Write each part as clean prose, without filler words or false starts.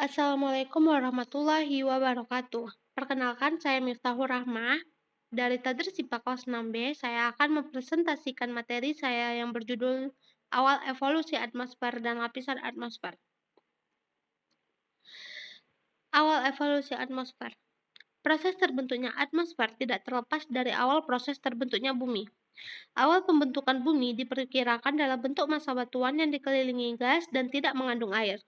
Assalamualaikum warahmatullahi wabarakatuh. Perkenalkan, saya Miftahur Rahmah. Dari Tadris IPA kelas 6B, saya akan mempresentasikan materi saya yang berjudul Awal Evolusi Atmosfer dan Lapisan Atmosfer. Awal evolusi atmosfer. Proses terbentuknya atmosfer tidak terlepas dari awal proses terbentuknya bumi. Awal pembentukan bumi diperkirakan dalam bentuk massa batuan yang dikelilingi gas dan tidak mengandung air.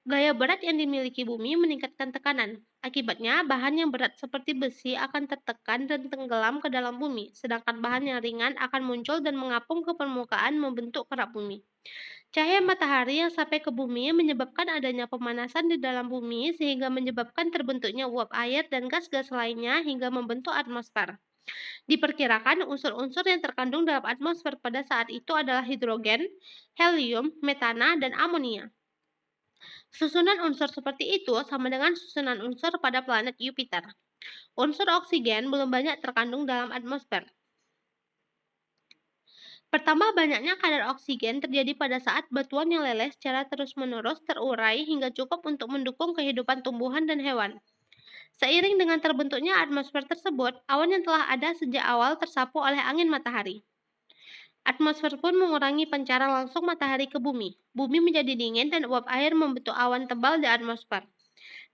Gaya berat yang dimiliki bumi meningkatkan tekanan. Akibatnya, bahan yang berat seperti besi akan tertekan dan tenggelam ke dalam bumi, sedangkan bahan yang ringan akan muncul dan mengapung ke permukaan membentuk kerak bumi. Cahaya matahari yang sampai ke bumi menyebabkan adanya pemanasan di dalam bumi sehingga menyebabkan terbentuknya uap air dan gas-gas lainnya hingga membentuk atmosfer. Diperkirakan unsur-unsur yang terkandung dalam atmosfer pada saat itu adalah hidrogen, helium, metana, dan amonia. Susunan unsur seperti itu sama dengan susunan unsur pada planet Jupiter. Unsur oksigen belum banyak terkandung dalam atmosfer. Pertama, banyaknya kadar oksigen terjadi pada saat batuan yang leleh secara terus-menerus terurai hingga cukup untuk mendukung kehidupan tumbuhan dan hewan. Seiring dengan terbentuknya atmosfer tersebut, awan yang telah ada sejak awal tersapu oleh angin matahari. Atmosfer pun mengurangi pancaran langsung matahari ke bumi. Bumi menjadi dingin dan uap air membentuk awan tebal di atmosfer.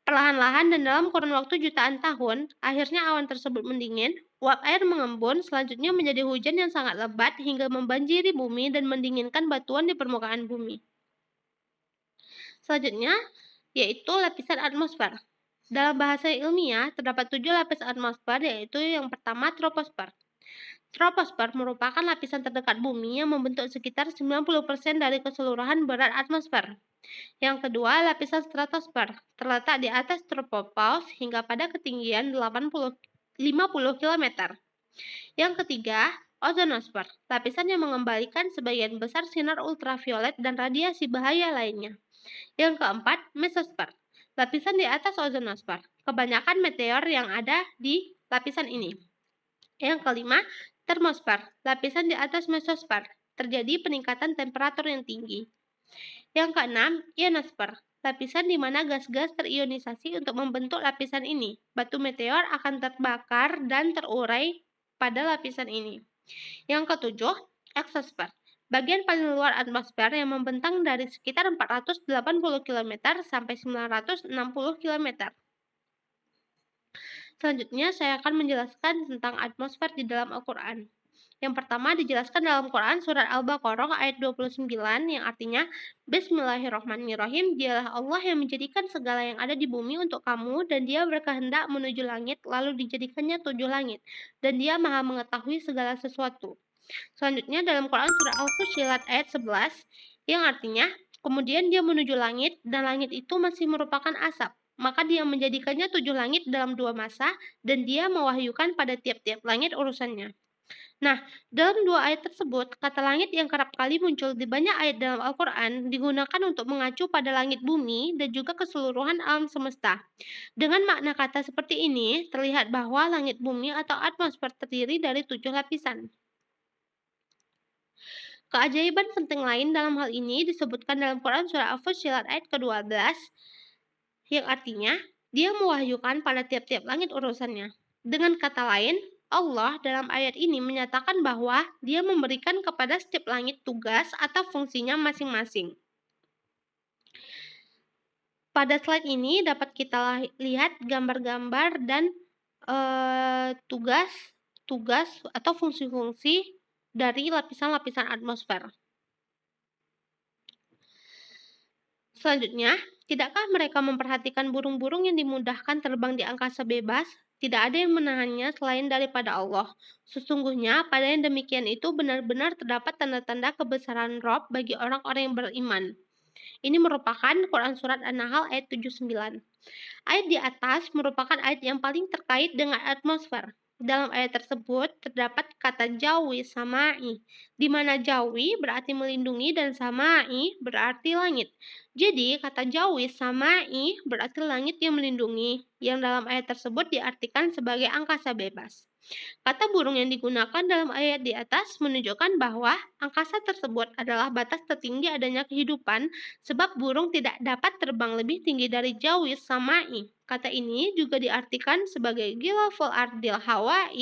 Perlahan-lahan dan dalam kurun waktu jutaan tahun, akhirnya awan tersebut mendingin, uap air mengembun, selanjutnya menjadi hujan yang sangat lebat hingga membanjiri bumi dan mendinginkan batuan di permukaan bumi. Selanjutnya, yaitu lapisan atmosfer. Dalam bahasa ilmiah, terdapat 7 lapis atmosfer, yaitu yang pertama troposfer. Troposfer merupakan lapisan terdekat bumi yang membentuk sekitar 90% dari keseluruhan berat atmosfer. Yang kedua, lapisan stratosfer, terletak di atas tropopause hingga pada ketinggian 50 km. Yang ketiga, ozonosfer, lapisan yang mengembalikan sebagian besar sinar ultraviolet dan radiasi bahaya lainnya. Yang keempat, mesosfer, lapisan di atas ozonosfer. Kebanyakan meteor yang ada di lapisan ini. Yang kelima, termosfer, lapisan di atas mesosfer. Terjadi peningkatan temperatur yang tinggi. Yang keenam, ionosfer, lapisan di mana gas-gas terionisasi untuk membentuk lapisan ini. Batu meteor akan terbakar dan terurai pada lapisan ini. Yang ketujuh, eksosfer, bagian paling luar atmosfer yang membentang dari sekitar 480 km sampai 960 km. Selanjutnya, saya akan menjelaskan tentang atmosfer di dalam Al-Quran. Yang pertama dijelaskan dalam Quran surat Al-Baqarah ayat 29 yang artinya Bismillahirrahmanirrahim, dialah Allah yang menjadikan segala yang ada di bumi untuk kamu dan dia berkehendak menuju langit lalu dijadikannya 7 langit dan dia maha mengetahui segala sesuatu. Selanjutnya dalam Quran surat Al-Fussilat ayat 11 yang artinya kemudian dia menuju langit dan langit itu masih merupakan asap. Maka dia menjadikannya 7 langit dalam 2 masa dan dia mewahyukan pada tiap-tiap langit urusannya. Nah, dalam 2 ayat tersebut, kata langit yang kerap kali muncul di banyak ayat dalam Al-Quran digunakan untuk mengacu pada langit bumi dan juga keseluruhan alam semesta. Dengan makna kata seperti ini, terlihat bahwa langit bumi atau atmosfer terdiri dari 7 lapisan. Keajaiban penting lain dalam hal ini disebutkan dalam Quran surah Al-Fussilat ayat ke-12 yang artinya, dia mewahyukan pada tiap-tiap langit urusannya. Dengan kata lain, Allah dalam ayat ini menyatakan bahwa dia memberikan kepada setiap langit tugas atau fungsinya masing-masing. Pada slide ini dapat kita lihat gambar-gambar dan tugas atau fungsi-fungsi dari lapisan-lapisan atmosfer. Selanjutnya, tidakkah mereka memperhatikan burung-burung yang dimudahkan terbang di angkasa bebas? Tidak ada yang menahannya selain daripada Allah. Sesungguhnya, pada yang demikian itu benar-benar terdapat tanda-tanda kebesaran Rob bagi orang-orang yang beriman. Ini merupakan Quran Surat An-Nahl ayat 79. Ayat di atas merupakan ayat yang paling terkait dengan atmosfer. Dalam ayat tersebut terdapat kata jawi sama'i, di mana jawi berarti melindungi dan sama'i berarti langit. Jadi, kata jawi sama'i berarti langit yang melindungi, yang dalam ayat tersebut diartikan sebagai angkasa bebas. Kata burung yang digunakan dalam ayat di atas menunjukkan bahwa angkasa tersebut adalah batas tertinggi adanya kehidupan, sebab burung tidak dapat terbang lebih tinggi dari jawis samai. Kata ini juga diartikan sebagai ghilaful ardil hawai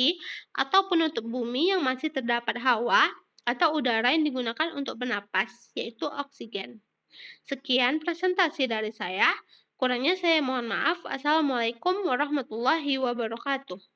atau penutup bumi yang masih terdapat hawa atau udara yang digunakan untuk bernapas, yaitu oksigen. Sekian presentasi dari saya. Kurangnya saya mohon maaf. Assalamualaikum warahmatullahi wabarakatuh.